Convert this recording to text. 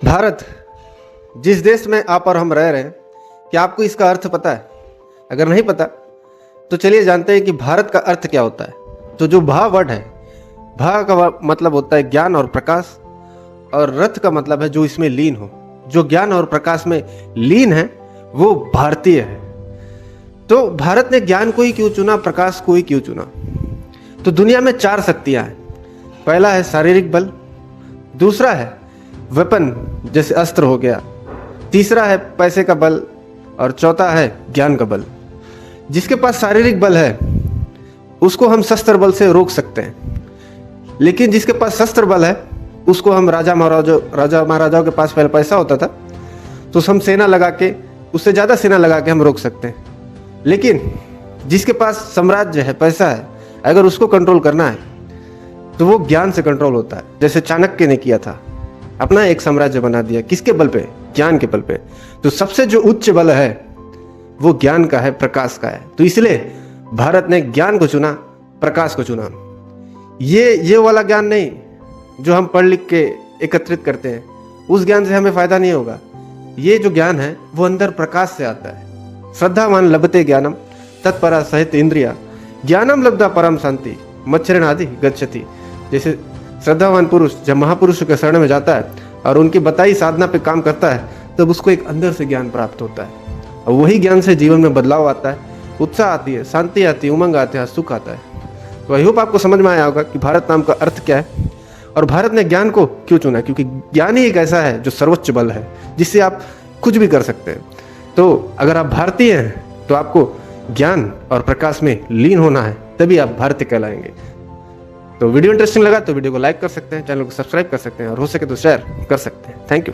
भारत, जिस देश में आप और हम रह रहे हैं, क्या आपको इसका अर्थ पता है? अगर नहीं पता तो चलिए जानते हैं कि भारत का अर्थ क्या होता है। तो जो भा वर्ड है, भा का मतलब होता है ज्ञान और प्रकाश, और रथ का मतलब है जो इसमें लीन हो। जो ज्ञान और प्रकाश में लीन है वो भारतीय है। तो भारत ने ज्ञान को ही क्यों चुना, प्रकाश को ही क्यों चुना? तो दुनिया में 4 शक्तियां हैं। पहला है शारीरिक बल, दूसरा है वेपन जैसे अस्त्र हो गया, तीसरा है पैसे का बल, और चौथा है ज्ञान का बल। जिसके पास शारीरिक बल है उसको हम शस्त्र बल से रोक सकते हैं, लेकिन जिसके पास शस्त्र बल है उसको हम राजा महाराजाओं के पास पहले पैसा होता था तो हम सेना लगा के, उससे ज़्यादा सेना लगा के हम रोक सकते हैं। लेकिन जिसके पास साम्राज्य है, पैसा है, अगर उसको कंट्रोल करना है तो वो ज्ञान से कंट्रोल होता है। जैसे चाणक्य ने किया था, अपना एक साम्राज्य बना दिया। किसके बल पे? ज्ञान के बल पे। तो सबसे जो उच्च बल है वो ज्ञान का है, प्रकाश का है। तो इसलिए भारत ने ज्ञान को चुना, प्रकाश को चुना। ये वाला ज्ञान नहीं जो हम पढ़ लिख के एकत्रित करते हैं, उस ज्ञान से हमें फायदा नहीं होगा। ये जो ज्ञान है वो अंदर प्रकाश से आता है। श्रद्धावान लभते ज्ञानम तत्परा सहित इंद्रिया ज्ञानम लब्धा परम शांति मच्छरणादि गच्छति। जैसे श्रद्धावान पुरुष जब महापुरुष के शरण में जाता है और उनकी बताई साधना पे काम करता है, तब उसको एक अंदर से ज्ञान प्राप्त होता है, और वही ज्ञान से जीवन में बदलाव आता है, उत्साह आती है, शांति आती है, उमंग आती है, सुख आता है। तो आई होप आपको समझ में आया होगा कि भारत नाम का अर्थ क्या है और भारत ने ज्ञान को क्यों चुना। क्योंकि ज्ञान ही एक ऐसा है जो सर्वोच्च बल है, जिससे आप कुछ भी कर सकते हैं। तो अगर आप भारतीय हैं तो आपको ज्ञान और प्रकाश में लीन होना है, तभी आप भारतीय कहलाएंगे। तो वीडियो इंटरेस्टिंग लगा तो वीडियो को लाइक कर सकते हैं, चैनल को सब्सक्राइब कर सकते हैं, और हो सके तो शेयर कर सकते हैं। Thank you.